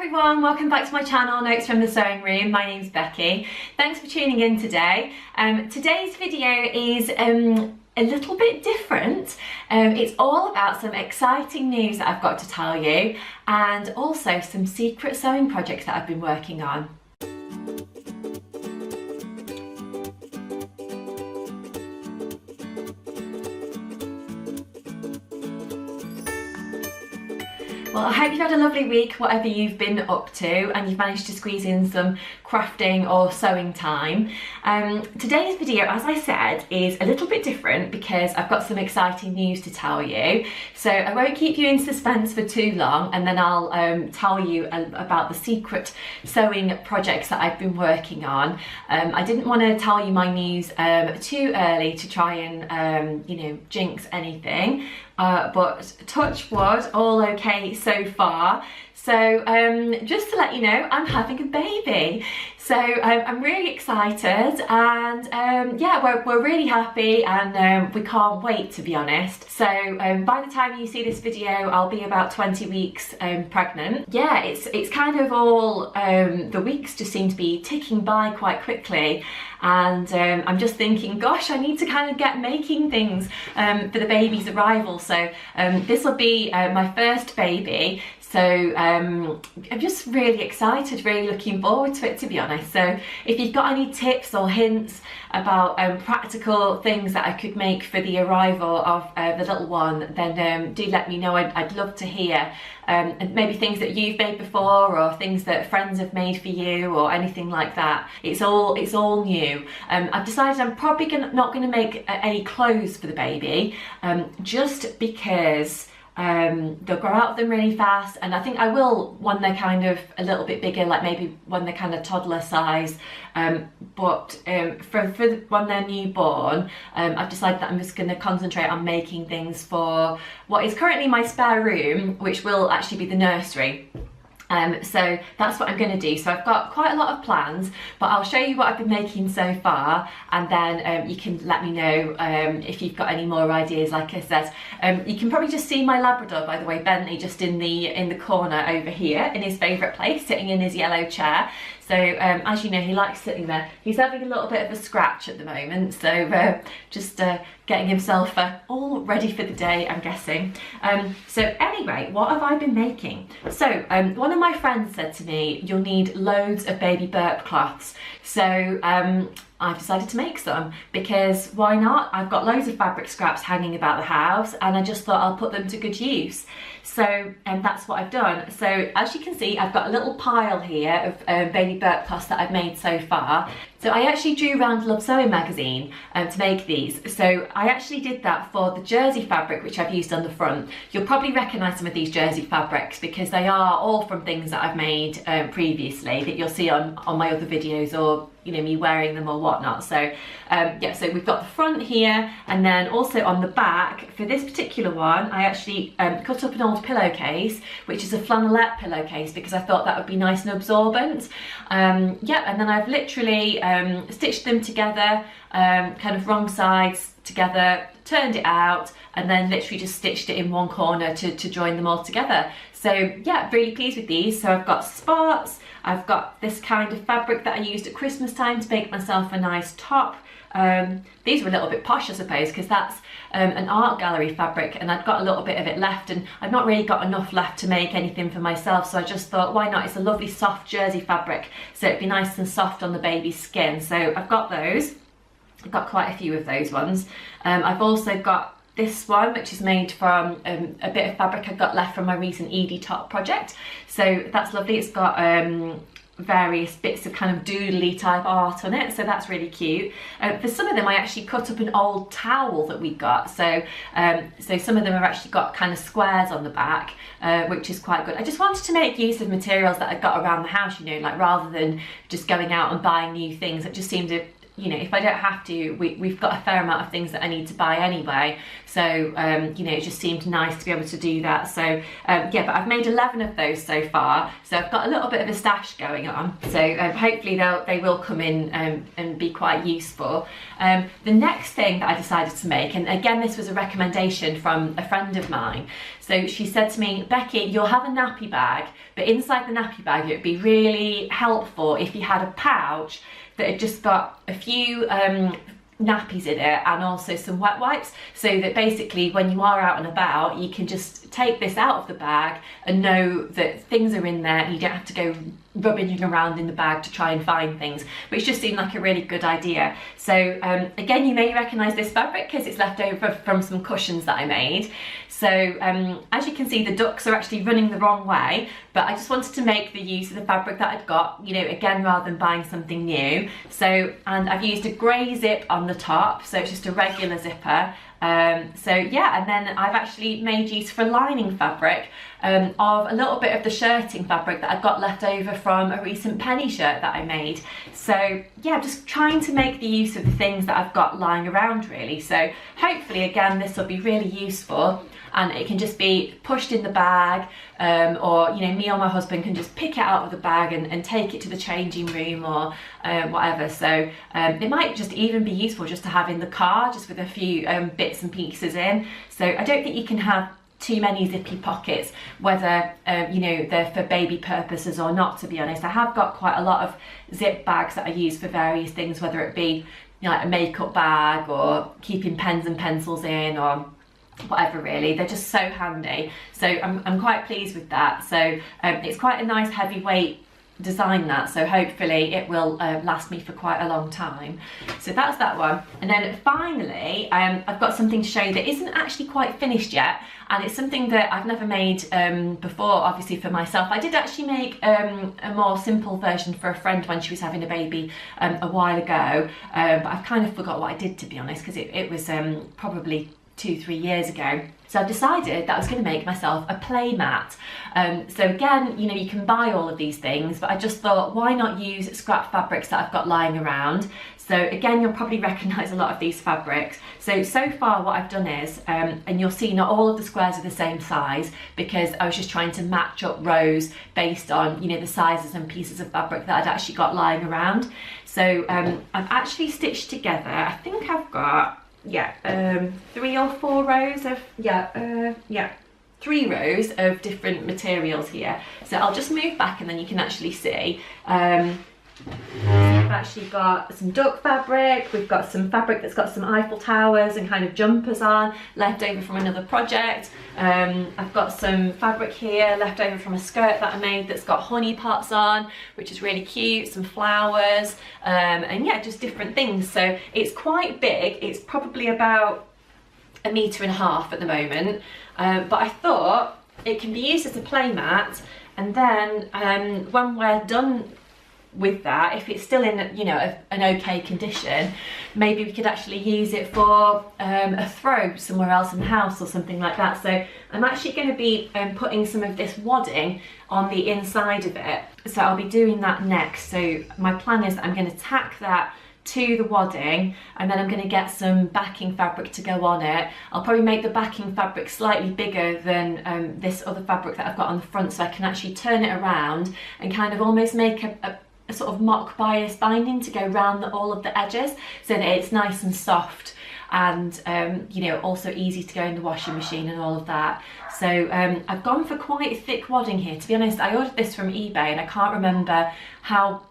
everyone, welcome back to my channel, Notes from the Sewing Room. My name's Becky. Thanks for tuning in today. Today's video is a little bit different. It's all about some exciting news that I've got to tell you, and also some secret sewing projects that I've been working on. Well, I hope you've had a lovely week, whatever you've been up to, and you've managed to squeeze in some crafting or sewing time. Today's video, as I said, is a little bit different because I've got some exciting news to tell you. So I won't keep you in suspense for too long, and then I'll tell you about the secret sewing projects that I've been working on. I didn't want to tell you my news too early to try and, you know, jinx anything. But touch wood, all okay so far. So just to let you know, I'm having a baby. So I'm really excited, and yeah, we're really happy, and we can't wait, to be honest. So by the time you see this video, I'll be about 20 weeks pregnant. Yeah, it's kind of all, the weeks just seem to be ticking by quite quickly, and I'm just thinking, gosh, I need to kind of get making things for the baby's arrival. So this will be my first baby. So I'm just really excited, really looking forward to it, to be honest. So if you've got any tips or hints about practical things that I could make for the arrival of the little one, then do let me know. I'd love to hear. And maybe things that you've made before, or things that friends have made for you, or anything like that. It's all new. I've decided I'm probably not going to make any clothes for the baby, just because they'll grow out of them really fast, and I think I will when they're kind of a little bit bigger, like maybe when they're kind of toddler size, but for when they're newborn, I've decided that I'm just going to concentrate on making things for what is currently my spare room, which will actually be the nursery. So that's what I'm going to do. So I've got quite a lot of plans, but I'll show you what I've been making so far, and then you can let me know if you've got any more ideas. Like I said, you can probably just see my Labrador, by the way, Bentley, just in the corner over here in his favourite place, sitting in his yellow chair. So as you know, he likes sitting there. He's having a little bit of a scratch at the moment, so just getting himself all ready for the day, I'm guessing. So anyway, what have I been making? So one of my friends said to me, you'll need loads of baby burp cloths. So I've decided to make some, because why not? I've got loads of fabric scraps hanging about the house, and I just thought I'll put them to good use. So that's what I've done. So as you can see, I've got a little pile here of baby burp cloths that I've made so far. So I actually drew around Love Sewing magazine to make these. So I actually did that for the jersey fabric, which I've used on the front. You'll probably recognise some of these jersey fabrics because they are all from things that I've made previously that you'll see on my other videos, or you know, me wearing them or whatnot. So yeah, so we've got the front here, and then also on the back for this particular one, I actually cut up an old pillowcase, which is a flannelette pillowcase, because I thought that would be nice and absorbent. Yeah, and then I've literally stitched them together, kind of wrong sides together, turned it out, and then literally just stitched it in one corner to join them all together. So yeah, really pleased with these. So I've got spots, I've got this kind of fabric that I used at Christmas time to make myself a nice top. These were a little bit posh, I suppose, because that's an art gallery fabric, and I'd got a little bit of it left, and I've not really got enough left to make anything for myself, so I just thought, why not? It's a lovely soft jersey fabric, so it'd be nice and soft on the baby's skin. So I've got those. I've got quite a few of those ones. I've also got this one, which is made from a bit of fabric I got left from my recent Edie top project. So that's lovely. It's got various bits of kind of doodly type art on it, so that's really cute. For some of them I actually cut up an old towel that we got, so so some of them have actually got kind of squares on the back, which is quite good. I just wanted to make use of materials that I got around the house, you know, like rather than just going out and buying new things. It just seemed to, you know, if I don't have to, we've got a fair amount of things that I need to buy anyway. So, you know, it just seemed nice to be able to do that. So, yeah, but I've made 11 of those so far. So I've got a little bit of a stash going on. So hopefully they will come in and be quite useful. The next thing that I decided to make, and again, this was a recommendation from a friend of mine. So So she said to me, Becky, you'll have a nappy bag, but inside the nappy bag it would be really helpful if you had a pouch that had just got a few nappies in it and also some wet wipes, so that basically when you are out and about you can just take this out of the bag and know that things are in there and you don't have to go rubbing around in the bag to try and find things, which just seemed like a really good idea. So again, you may recognise this fabric because it's left over from some cushions that I made. So as you can see, the ducks are actually running the wrong way, but I just wanted to make the use of the fabric that I'd got, you know, again, rather than buying something new. So, and I've used a grey zip on the top, so it's just a regular zipper. So yeah, and then I've actually made use for lining fabric of a little bit of the shirting fabric that I've got left over from a recent penny shirt that I made. So yeah, just trying to make the use of the things that I've got lying around really. So hopefully again, this will be really useful, and it can just be pushed in the bag, or you know, me or my husband can just pick it out of the bag and take it to the changing room or whatever. So it might just even be useful just to have in the car, just with a few bits and pieces in. So I don't think you can have too many zippy pockets, whether you know, they're for baby purposes or not, to be honest. I have got quite a lot of zip bags that I use for various things, whether it be, you know, like a makeup bag or keeping pens and pencils in or whatever really. They're just so handy, so I'm quite pleased with that. So it's quite a nice heavyweight design, that, so hopefully it will last me for quite a long time. So that's that one. And then finally I've got something to show you that isn't actually quite finished yet, and it's something that I've never made before, obviously for myself. I did actually make a more simple version for a friend when she was having a baby a while ago, but I've kind of forgot what I did, to be honest, because it was probably 2-3 years ago. So I've decided that I was going to make myself a playmat. So again, you know, you can buy all of these things, but I just thought, why not use scrap fabrics that I've got lying around? So again, you'll probably recognise a lot of these fabrics. So far what I've done is, and you'll see not all of the squares are the same size, because I was just trying to match up rows based on, you know, the sizes and pieces of fabric that I'd actually got lying around. So I've actually stitched together, I think I've got, 3 or 4 rows of, 3 rows of different materials here. So I'll just move back and then you can actually see. We've actually got some duck fabric, we've got some fabric that's got some Eiffel Towers and kind of jumpers on, left over from another project. I've got some fabric here left over from a skirt that I made that's got honey pots on, which is really cute, some flowers, and yeah, just different things. So it's quite big, it's probably about 1.5 meters at the moment, but I thought it can be used as a playmat, and then when we're done with that, if it's still in, you know, an okay condition, maybe we could actually use it for a throw somewhere else in the house or something like that. So I'm actually going to be putting some of this wadding on the inside of it, so I'll be doing that next. So my plan is that I'm going to tack that to the wadding, and then I'm going to get some backing fabric to go on it. I'll probably make the backing fabric slightly bigger than this other fabric that I've got on the front, so I can actually turn it around and kind of almost make a sort of mock bias binding to go around all of the edges, so that it's nice and soft and you know, also easy to go in the washing machine and all of that. So I've gone for quite a thick wadding here. To be honest, I ordered this from eBay and I can't remember how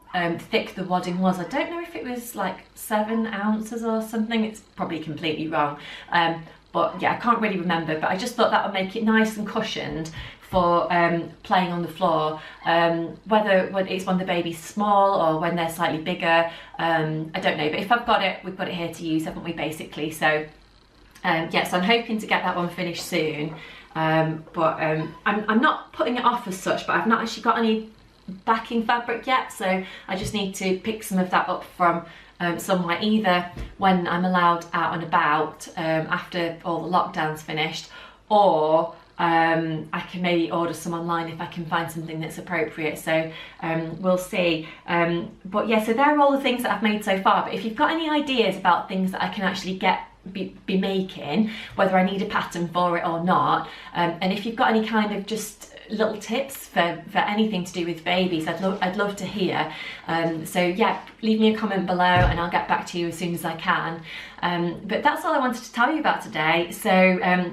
thick the wadding was. I don't know if it was like 7 ounces or something, it's probably completely wrong, but yeah, I can't really remember, but I just thought that would make it nice and cushioned for playing on the floor, whether when it's when the baby's small or when they're slightly bigger, I don't know, but if I've got it, we've got it here to use, haven't we, basically. So yeah, so I'm hoping to get that one finished soon, but I'm not putting it off as such, but I've not actually got any backing fabric yet, so I just need to pick some of that up from somewhere, either when I'm allowed out and about after all the lockdown's finished, or I can maybe order some online if I can find something that's appropriate. So we'll see. But yeah, so they're all the things that I've made so far. But if you've got any ideas about things that I can actually be making, whether I need a pattern for it or not, and if you've got any kind of just little tips for anything to do with babies, I'd love to hear. So yeah, leave me a comment below and I'll get back to you as soon as I can. But that's all I wanted to tell you about today. So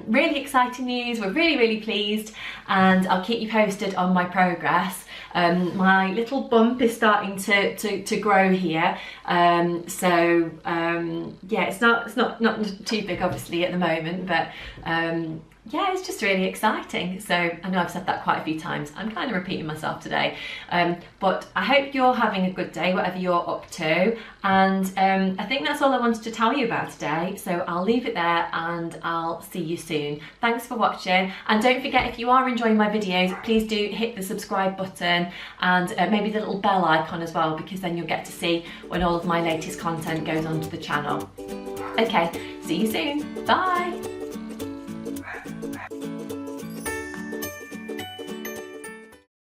really exciting news, we're really pleased, and I'll keep you posted on my progress. My little bump is starting to grow here, so yeah, it's not too big obviously at the moment, but yeah, it's just really exciting. So I know I've said that quite a few times, I'm kind of repeating myself today, but I hope you're having a good day whatever you're up to, and I think that's all I wanted to tell you about today, so I'll leave it there and I'll see you soon. Thanks for watching, and don't forget, if you are enjoying my videos, please do hit the subscribe button and maybe the little bell icon as well, because then you'll get to see when all of my latest content goes onto the channel. Okay, see you soon, bye!